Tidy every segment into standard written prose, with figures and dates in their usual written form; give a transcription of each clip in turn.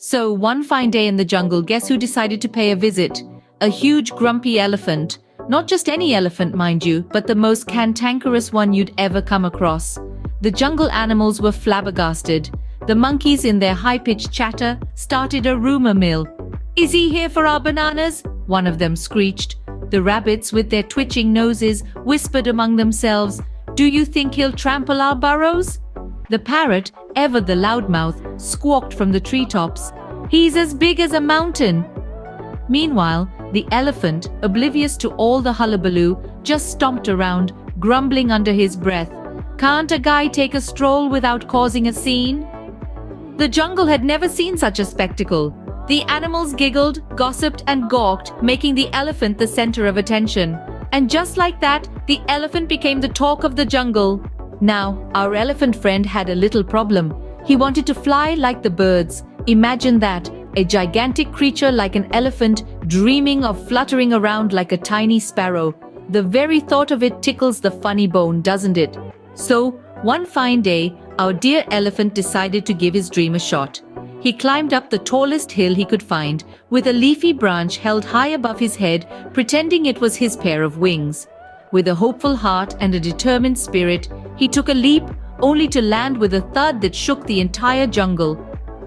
So one fine day in the jungle, guess who decided to pay a visit? A huge grumpy elephant. Not just any elephant, mind you, but the most cantankerous one you'd ever come across. The jungle animals were flabbergasted. The monkeys, in their high-pitched chatter, started a rumor mill. "Is he here for our bananas?" one of them screeched. The rabbits, with their twitching noses, whispered among themselves, "Do you think he'll trample our burrows?" The parrot, ever the loudmouth, squawked from the treetops, "He's as big as a mountain." Meanwhile, the elephant, oblivious to all the hullabaloo, just stomped around, grumbling under his breath, "Can't a guy take a stroll without causing a scene?" The jungle had never seen such a spectacle. The animals giggled, gossiped, and gawked, making the elephant the center of attention. And just like that, the elephant became the talk of the jungle. Now, our elephant friend had a little problem. He wanted to fly like the birds. Imagine that, a gigantic creature like an elephant dreaming of fluttering around like a tiny sparrow. The very thought of it tickles the funny bone, doesn't it? So, one fine day, our dear elephant decided to give his dream a shot. He climbed up the tallest hill he could find, with a leafy branch held high above his head, pretending it was his pair of wings. With a hopeful heart and a determined spirit, he took a leap, only to land with a thud that shook the entire jungle.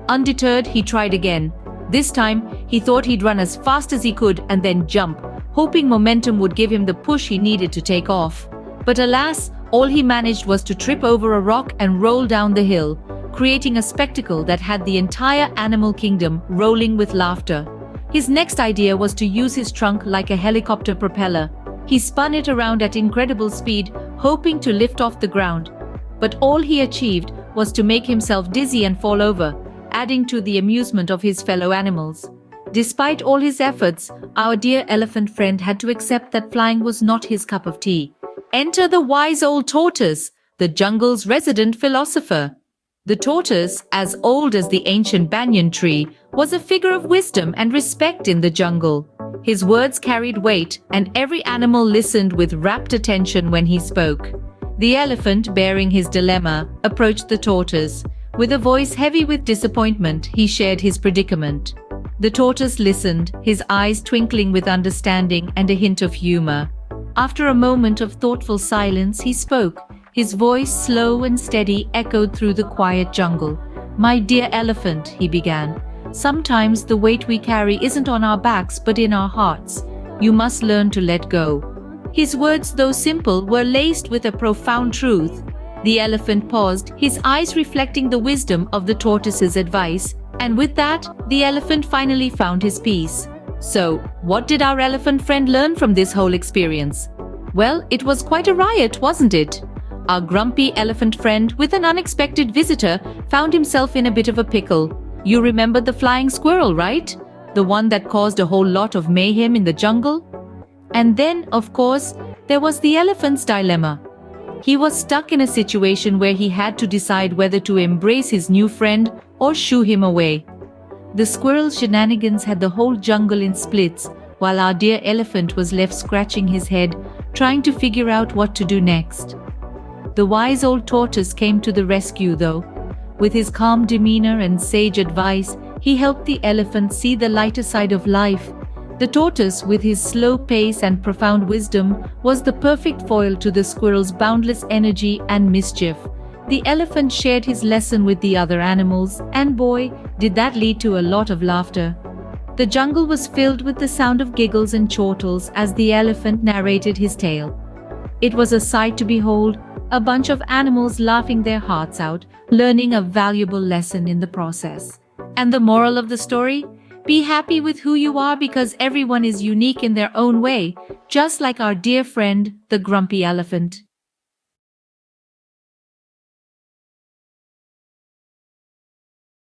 Undeterred, he tried again. This time, he thought he'd run as fast as he could and then jump, hoping momentum would give him the push he needed to take off. But alas, all he managed was to trip over a rock and roll down the hill, creating a spectacle that had the entire animal kingdom rolling with laughter. His next idea was to use his trunk like a helicopter propeller. He spun it around at incredible speed, hoping to lift off the ground. But all he achieved was to make himself dizzy and fall over, adding to the amusement of his fellow animals. Despite all his efforts, our dear elephant friend had to accept that flying was not his cup of tea. Enter the wise old tortoise, the jungle's resident philosopher. The tortoise, as old as the ancient banyan tree, was a figure of wisdom and respect in the jungle. His words carried weight, and every animal listened with rapt attention when he spoke. The elephant, bearing his dilemma, approached the tortoise. With a voice heavy with disappointment, he shared his predicament. The tortoise listened, his eyes twinkling with understanding and a hint of humor. After a moment of thoughtful silence, he spoke. His voice, slow and steady, echoed through the quiet jungle. "My dear elephant," he began, "sometimes the weight we carry isn't on our backs but in our hearts. You must learn to let go." His words, though simple, were laced with a profound truth. The elephant paused, his eyes reflecting the wisdom of the tortoise's advice, and with that, the elephant finally found his peace. So, what did our elephant friend learn from this whole experience? Well, it was quite a riot, wasn't it? Our grumpy elephant friend, with an unexpected visitor, found himself in a bit of a pickle. You remember the flying squirrel, right? The one that caused a whole lot of mayhem in the jungle? And then, of course, there was the elephant's dilemma. He was stuck in a situation where he had to decide whether to embrace his new friend or shoo him away. The squirrel's shenanigans had the whole jungle in splits, while our dear elephant was left scratching his head, trying to figure out what to do next. The wise old tortoise came to the rescue, though. With his calm demeanor and sage advice, he helped the elephant see the lighter side of life. The tortoise, with his slow pace and profound wisdom, was the perfect foil to the squirrel's boundless energy and mischief. The elephant shared his lesson with the other animals, and boy, did that lead to a lot of laughter. The jungle was filled with the sound of giggles and chortles as the elephant narrated his tale. It was a sight to behold, a bunch of animals laughing their hearts out, learning a valuable lesson in the process. And the moral of the story? Be happy with who you are because everyone is unique in their own way, just like our dear friend, the grumpy elephant.